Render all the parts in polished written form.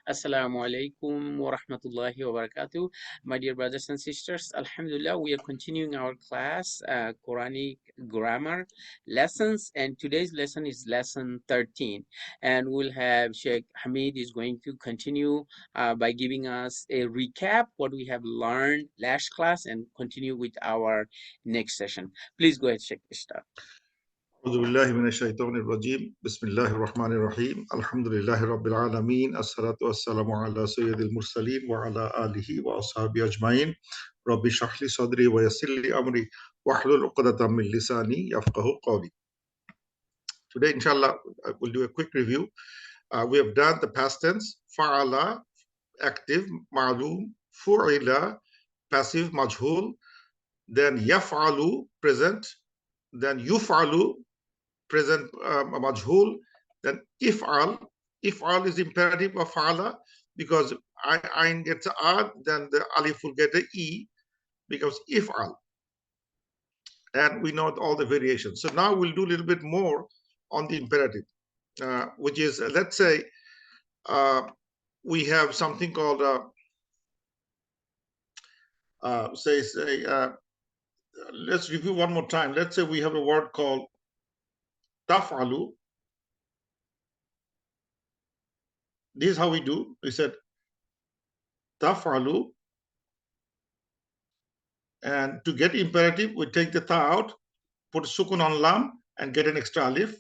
Assalamu alaikum wa rahmatullahi wa barakatuh. My dear brothers and sisters, Alhamdulillah, we are continuing our class, Quranic grammar lessons, and today's lesson is lesson 13. And we'll have Sheikh Hamid is going to continue by giving us a recap what we have learned last class and continue with our next session. Please go ahead, Sheikh. Start. أعوذ بالله من الشيطان الرجيم بسم الله الرحمن الرحيم الحمد لله رب العالمين الصلاة والسلام على سيد المرسلين وعلى آله وأصحابه أجمعين رب اشرح لي صدري ويسر لي أمري واحلل عقدة من لساني يفقهوا قولي. Today, inshallah, we'll do a quick review. We have done the past tense, fa'ala, active, ma'lum, fu'ila, passive, majhul, then yaf'alu, present, then yuf'alu, present majhul, then if'al. If'al is imperative of fa'ala because ayn gets a, then the alif will get a e because if'al. And we know all the variations. So now we'll do a little bit more on the imperative, which is, let's say, we have something called, let's review one more time. Let's say we have a word called taf'alu. This is how we do. We said taf'alu. And to get imperative, we take the ta out, put sukun on lam, and get an extra alif.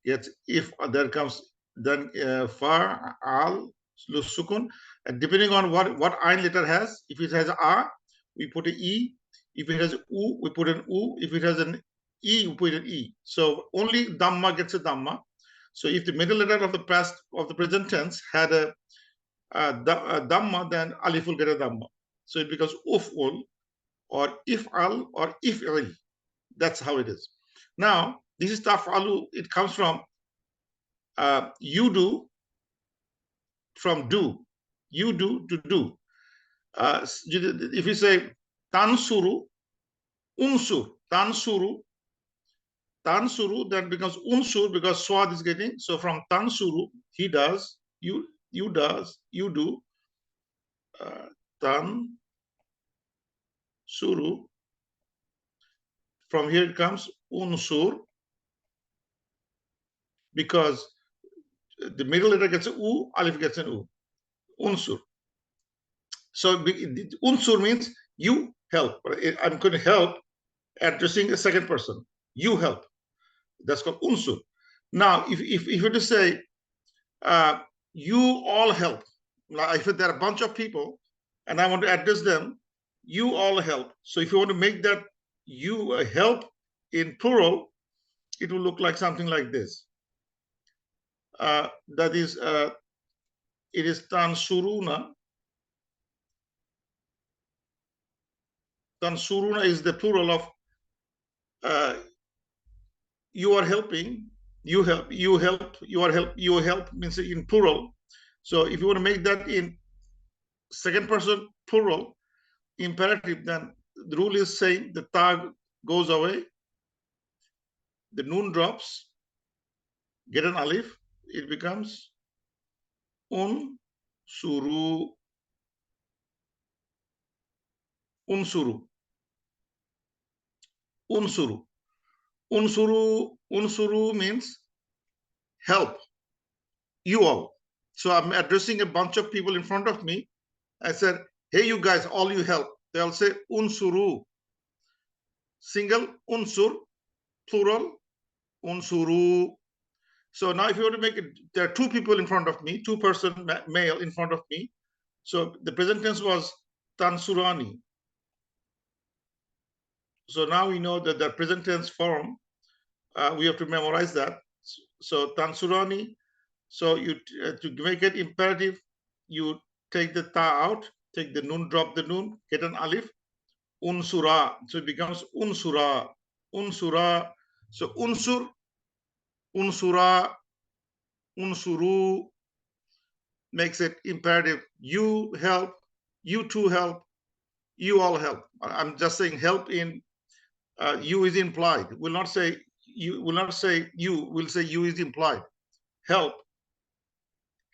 Yet if there comes then fa, al, sukun, and depending on what ayn letter has, if it has a, we put an e. If it has u, we put an u. If it has an e, we put an e. So only dhamma gets a dhamma. So if the middle letter of the present tense had a dhamma, then alif will get a dhamma. So it becomes uf'ul, or if'al, or if'il. That's how it is. Now, this is taf'alu. It comes from you do, from do. You do to do. If you say tansuru, unsur, tansuru, then becomes unsur because swad is getting. So from tansuru, he does, you does, you do. Tansuru. From here it comes unsur because the middle letter gets an u, alif gets an u. Unsur. So unsur means you help. I'm going to help addressing a second person. You help. That's called unsur. Now, if you were to say you all help, like if there are a bunch of people and I want to address them, you all help. So if you want to make that you help in plural, it will look like something like this. That is, it is tansuruna. Tansuruna is the plural of you are helping, you help, you help, you are help, you help means in plural. So if you want to make that in second person plural imperative, then the rule is saying the ta goes away, the noon drops, get an alif, it becomes unsuru. Unsuru. Unsuru. Unsuru means help. You all. So I'm addressing a bunch of people in front of me. I said, hey, you guys, all you help. They'll say unsuru. Single, unsur. Plural, unsuru. So now if you want to make it, there are two people in front of me, two-person male in front of me. So the present tense was tansurani. So now we know that the present tense form, we have to memorize that. So tansurani. So you to make it imperative, you take the ta out, take the noon, drop the noon, get an alif, unsura. So it becomes unsura, unsura. So unsur, unsura, unsuru makes it imperative. You help, you two help, you all help. I'm just saying help in you is implied. We'll not say you. Will not say you. We'll say you is implied. Help.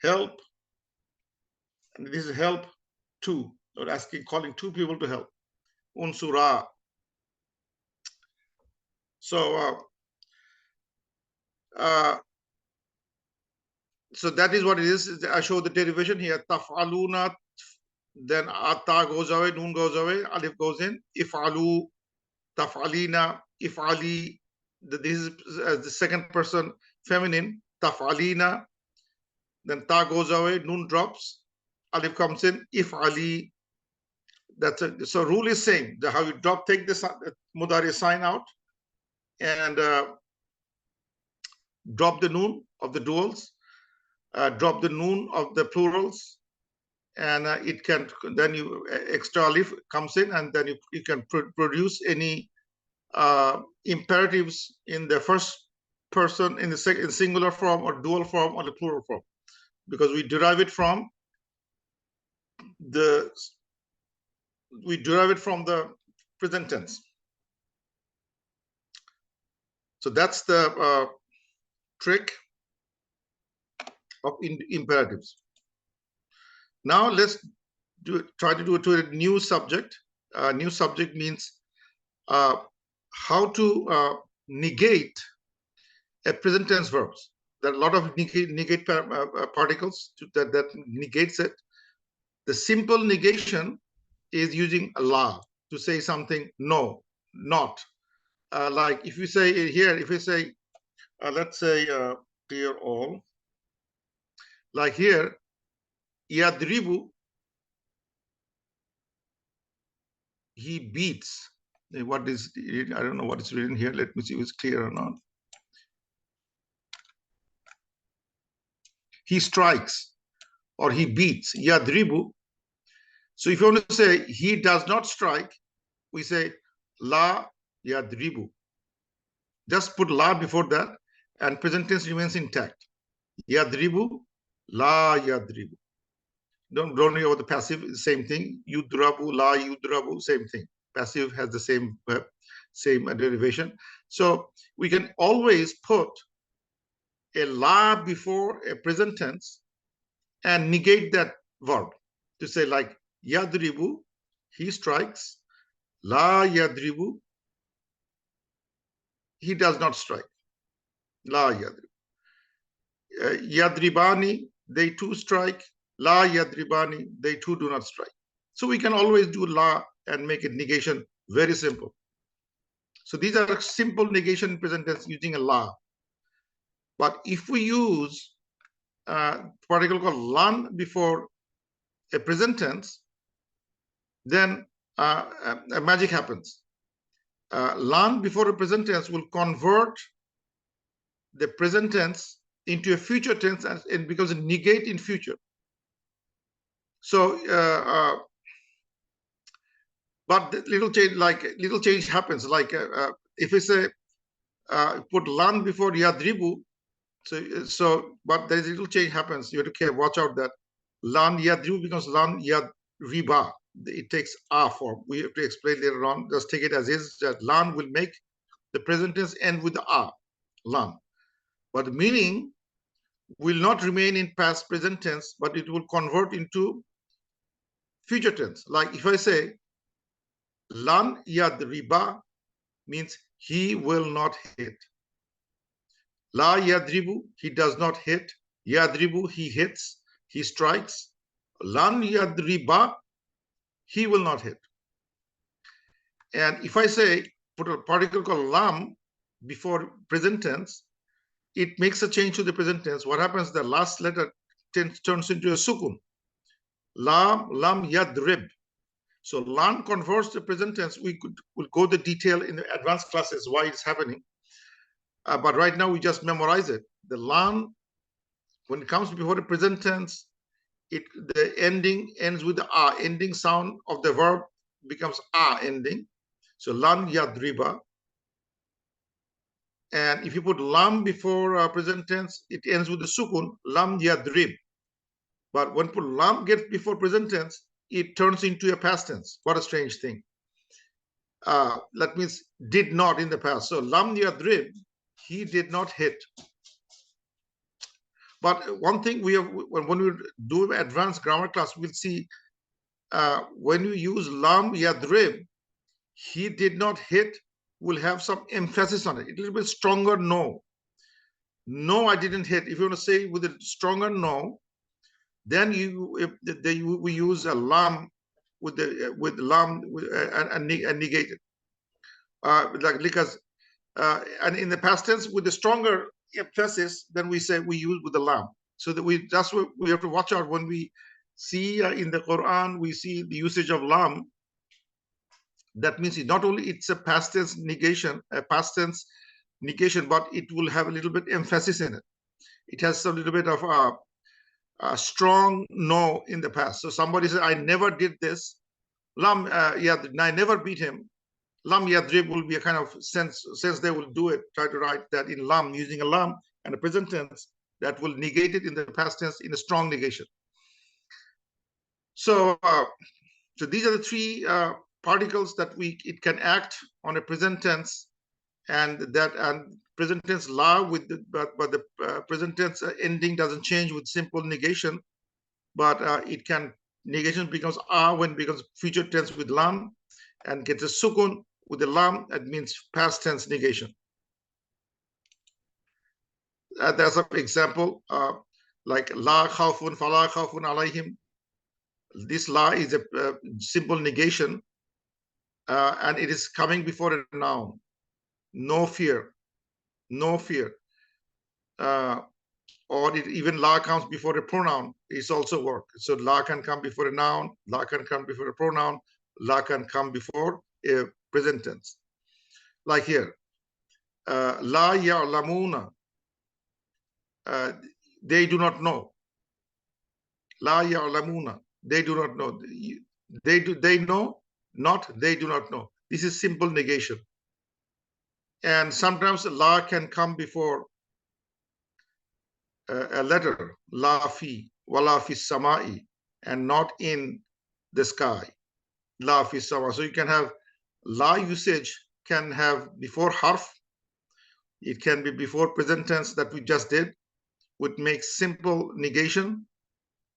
help, and this is help two. Or calling two people to help. Unsura. So so that is what it is. I show the derivation here. Taf'aluna, then ata goes away, noon goes away, alif goes in. If'alu, taf'alina, if'ali. This is the second person feminine. Taf'alina, then ta goes away, noon drops, alif comes in. If'ali. That's it. So rule is same. How you take the mudari sign out and drop the noon of the duals, drop the noon of the plurals, and it can then you extra alif comes in, and then you can produce any imperatives in the first person, in the singular form or dual form or the plural form, because we derive it from the present tense. So that's the trick of imperatives. Now let's try to do it to a new subject. New subject means how to negate a present tense verbs. There are a lot of negate particles that negates it. The simple negation is using a la to say something no, not. Like if you say here, if you say, let's say, clear all. Like here, yadribu, he beats. What is, I don't know what is written here. Let me see if it's clear or not. He strikes or he beats. Yadribu. So if you want to say he does not strike, we say la yadribu. Just put la before that, and present tense remains intact. Yadribu, la yadribu. Don't worry about the passive, same thing. Yudrabu, la yudrabu, same thing. Passive has the same derivation. So we can always put a la before a present tense and negate that verb to say like yadribu, he strikes. La yadribu, he does not strike. La yadribu. Yadribani, they too strike. La yadribani, they too do not strike. So we can always do la and make it negation very simple. So these are simple negation present tense using a la. But if we use a particle called lan before a present tense, then a magic happens. Lan before a present tense will convert the present tense into a future tense, and becomes a negate in future. So, but the little change happens. Like if we say put lan before yadribu, but there is a little change happens. You have to watch out that lan yadribu becomes lan yadriba. It takes a form. We have to explain later on. Just take it as is. That lan will make the present tense end with a, lan, but the meaning will not remain in past present tense, but it will convert into future tense. Like if I say lan yadriba, means he will not hit. La yadribu, he does not hit. Yadribu, he hits, he strikes. Lan yadriba, he will not hit. And if I say put a particle called lam before present tense, it makes a change to the present tense. What happens? The last letter turns into a sukun. Lam yadrib. So lam converts the present tense. We'll go the detail in the advanced classes why it's happening. But right now we just memorize it. The lam, when it comes before the present tense, the ending ends with the a. Ending sound of the verb becomes a ending. So lan yadriba. And if you put lam before present tense, it ends with the sukun, lam yadrib. But when put lam gets before present tense, it turns into a past tense. What a strange thing. That means did not in the past. So lam yadrib, he did not hit. But one thing we have, when we do advanced grammar class, we'll see when you use lam yadrib, he did not hit, will have some emphasis on it. A little bit stronger no. No, I didn't hit. If you want to say with a stronger no, then we use a lam with lam and negate it. Because and in the past tense with the stronger emphasis, then we say we use with the lam. So that that's what we have to watch out when we see in the Quran, we see the usage of lam. That means not only it's a past tense negation, but it will have a little bit emphasis in it. It has a little bit of a strong no in the past. So somebody says, I never did this. Lam, I never beat him. Lam yadrib will be a kind of sense they will do it, try to write that in lam, using a lam and a present tense that will negate it in the past tense in a strong negation. So, so these are the three particles that it can act on a present tense, and present tense la with but the present tense ending doesn't change with simple negation, but it can negation becomes when it becomes future tense with lam, and gets a sukun with the lam. That means past tense negation. There's an example like la khawfun fala khawfun alayhim. This la is a simple negation, and it is coming before a noun. No fear, no fear. Or even la comes before a pronoun, it's also work. So la can come before a noun, la can come before a pronoun, la can come before a present tense. Like here, la ya'lamuna, they do not know. La ya'lamuna, they do not know. They know, not they do not know. This is simple negation. And sometimes la can come before a letter, la fi, wala fi samai, and not in the sky, la fi sama. So you can have la usage can have before harf, it can be before present tense that we just did, would make simple negation,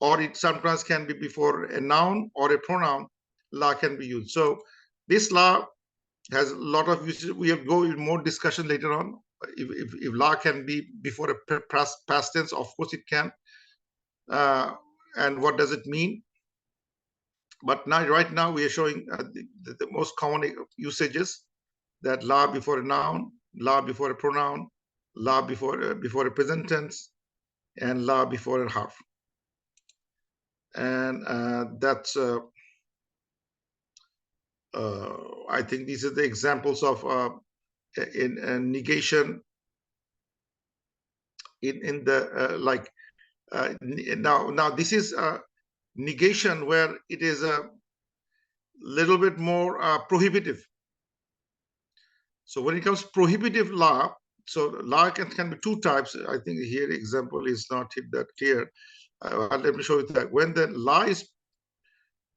or it sometimes can be before a noun or a pronoun, la can be used. So this la has a lot of usage. We have go in more discussion later on. If la can be before a past tense, of course it can. And what does it mean? But now, right now, we are showing the most common usages, that la before a noun, la before a pronoun, la before a present tense, and la before a harf. And that's I think these are the examples of in negation in the like now this is negation where it is a little bit more prohibitive. So when it comes to prohibitive law, so law can be two types. I think here example is not that clear. Let me show you that. When the law is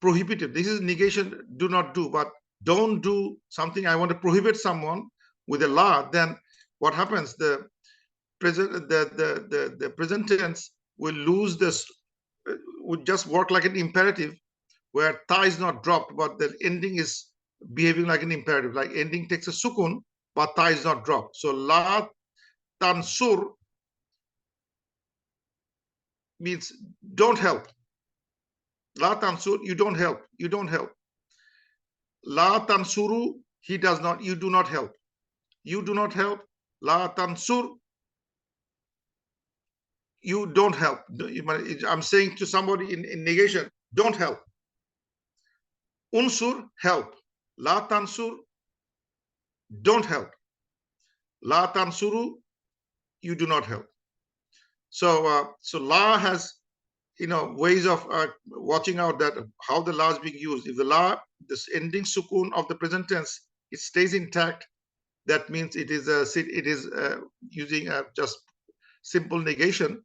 prohibitive, this is negation, do not do, but don't do something. I want to prohibit someone with a law, then what happens? The present tense will lose this, would just work like an imperative, where ta is not dropped, but the ending is behaving like an imperative. Like ending takes a sukun, but ta is not dropped. So la tansur means don't help. La tansur, you don't help. You don't help. La tansuru, he does not, you do not help. You do not help. La tansur, you don't help. I'm saying to somebody in negation, don't help. Unsur, help. La tansur, don't help. La tansuru, you do not help. So so la has ways of watching out that how the law is being used. If the law, this ending sukun of the present tense, it stays intact, that means it is using just simple negation.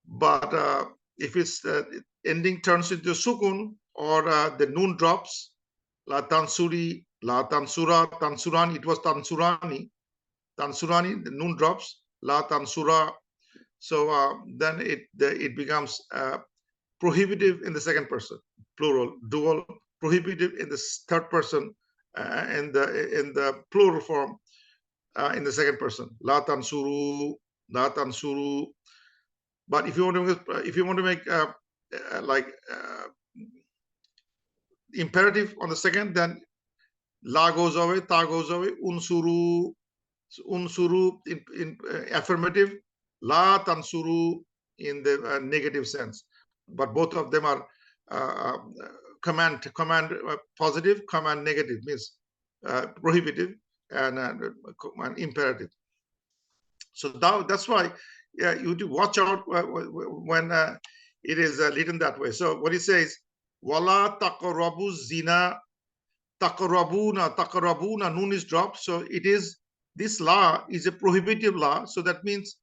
But if its ending turns into sukun, or the noon drops, la tansuri, la tansura, tansurani, it was tansurani, the noon drops, la tansura, So then it becomes prohibitive in the second person, plural, dual, prohibitive in the third person, in the plural form, in the second person. La tansuru, la tansuru. But if you want to make like imperative on the second, then la goes away, ta goes away, unsuru, unsuru in affirmative, la tansuru in the negative sense. But both of them are uh, command positive, command negative, means prohibitive and imperative. So that's why you do watch out when it is written that way. So what he says, wala taqrabu zina, taqrabuna, nun is dropped. So it is, this law is a prohibitive law. So that means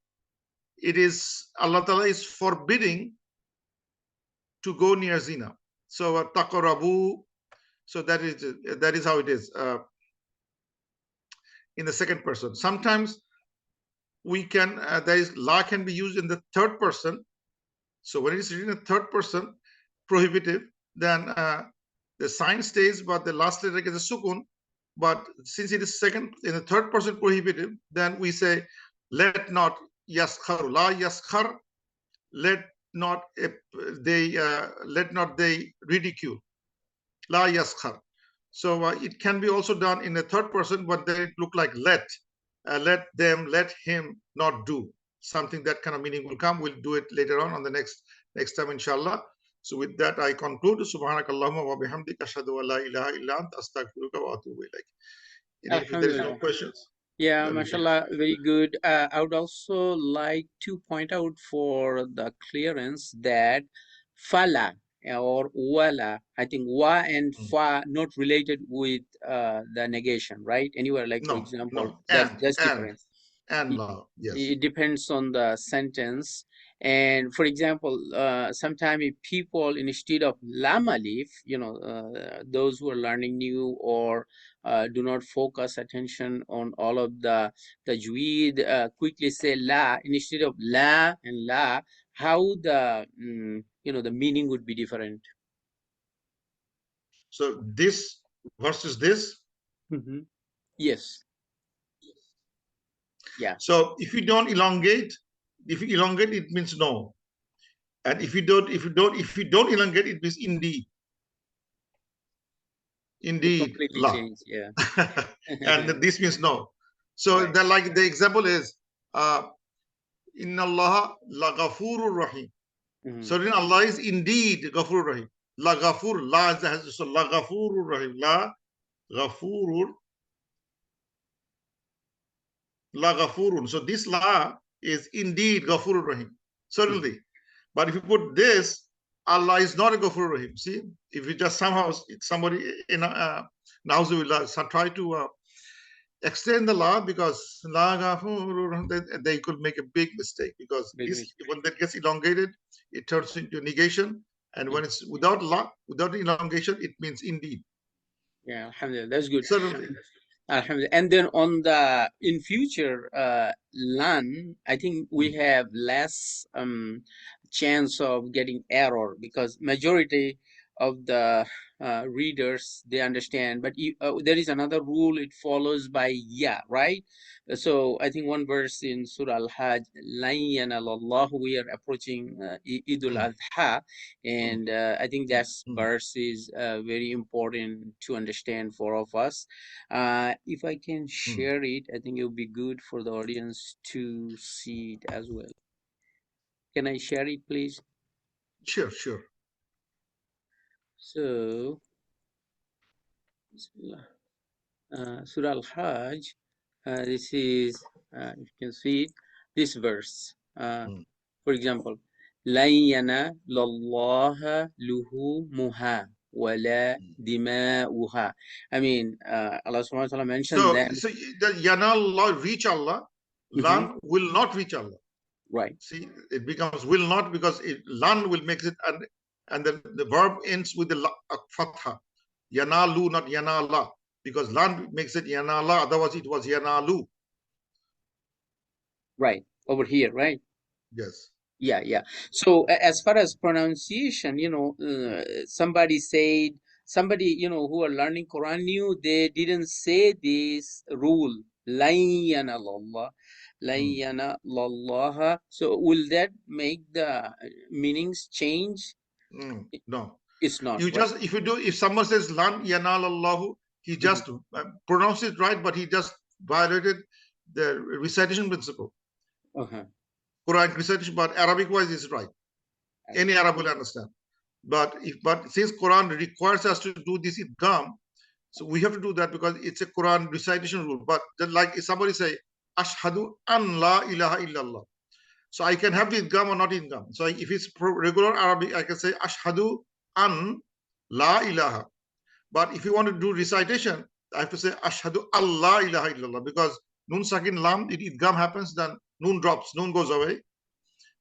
it is, Allah Ta'ala is forbidding to go near zina. So taqrabu, so that is how it is in the second person. Sometimes we can, there is law can be used in the third person. So when it is written in third person, prohibitive, then the sign stays, but the last letter gets a sukun. But since it is second in the third person prohibitive, then we say, let not yaskhar, la yaskhar, let not they ridicule, la yaskhar. So it can be also done in the third person, but then it look like let them, let him not do something. That kind of meaning will come. We'll do it later on the next time, inshallah. So with that, I conclude. Subhanakallahumma wa bihamdika ashhadu an la ilaha illa anta astaghfiruka wa atubu ilaik. And if there is no Alhamdulillah. questions, Yeah, then we can. mashallah, very good. I would also like to point out for the clearance that fala or wala, I think wa and fa not related with the negation, right? Anywhere, like for example, No, that's different. and law, yes. It depends on the sentence. And for example, sometimes if people instead of lam alif, those who are learning new or do not focus attention on all of the tajweed, quickly say la instead of la and la, how the the meaning would be different. So this versus this. Yes. Yeah. So if you don't elongate, it means no. And if you don't elongate, it means indeed. It Indeed, completely la. changed. Yeah. And this means no. So Right. the, like the example is inna Allah la ghafurur rahim. So then Allah is indeed ghafurur rahim. La ghafur, la has, so la ghafurur rahim, la ghafurur, la ghafurun. So this la is indeed ghafurur rahim, certainly. But if you put this, Allah is not a ghafurur rahim. See, if you just somehow somebody in Nauzubillah try to extend the law, because la ghafurur, they could make a big mistake, because Big this, mistake. when that gets elongated, it turns into negation. And when it's without la, without elongation, it means indeed. Yeah, alhamdulillah, that's good. Certainly. Alhamdulillah. And then on the in future LAN, I think we have less chance of getting error because majority of the readers they understand. But there is another rule it follows by yeah, right? So I think one verse in Surah Al-Hajj, "Lan yanala we are approaching Eid al-Adha, and I think that verse is very important to understand for all of us. If I can share it, I think it would be good for the audience to see it as well. Can I share it, please? Sure. So, Bismillah. Surah Al-Hajj, this is, you can see it, this verse. For example, لَن يَنَالَ اللَّهَ لُحُومُهَا وَلَا دِمَاؤُهَا. I mean, Allah subhanahu wa ta'ala mentioned So, that. the yanal reach Allah, lan will not reach Allah. Right. See, it becomes will not, because lan will make it, and then the verb ends with the fatha. Yanalu, not yanala, because lan makes it yanala. Otherwise, it was yanalu. Right. Over here, right? Yes. Yeah, yeah. So as far as pronunciation, somebody said, somebody, who are learning Quran knew they didn't say this rule, layyana lallah, Hmm. layyana lallaha. So will that make the meanings change? No. It's not, You right? just, if someone says lan yanal Allahu, he Mhm. just pronounced it right, but he just violated the recitation principle. Uh-huh. Quran recitation, but Arabic wise is right. Any Arab will understand. But since Quran requires us to do this idgham, so we have to do that because it's a Quran recitation rule. But then, like if somebody say ashhadu an la ilaha illallah, so I can have the idgham or not idgham. So if it's regular Arabic, I can say ashhadu an la ilaha. But if you want to do recitation, I have to say ashhadu Allah ilaha illallah, because nun sakin lam, it idgham happens, then nun drops, nun goes away.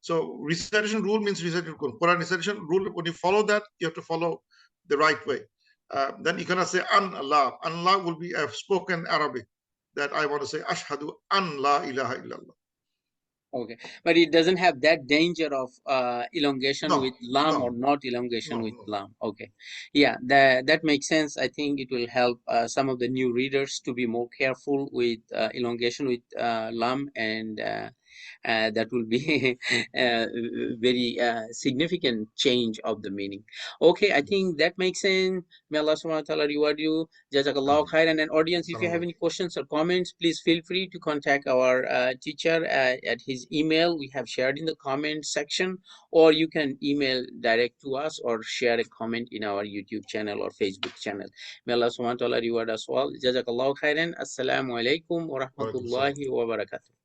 So recitation rule means recitation rule. Quran recitation rule, when you follow that, you have to follow the right way. Then you cannot say an Allah. Allah will be a spoken Arabic, that I want to say ashhadu an la ilaha illallah. Okay, but it doesn't have that danger of elongation with No, lam or no, not elongation no, with no. lam. Okay, yeah, that makes sense. I think it will help some of the new readers to be more careful with elongation with lam, and that will be a very significant change of the meaning. Okay, I Yes. think that makes sense. May Allah subhanahu wa ta'ala reward you. Jazakallah Amen. khairan. And audience, if you have Assalamu any questions or comments, please feel free to contact our teacher at his email we have shared in the comment section, or you can email direct to us or share a comment in our YouTube channel or Facebook channel. May Allah subhanahu wa ta'ala reward us all. Jazakallah khairan. Assalamu alaikum wa alaikum. rahmatullahi wa barakatuh.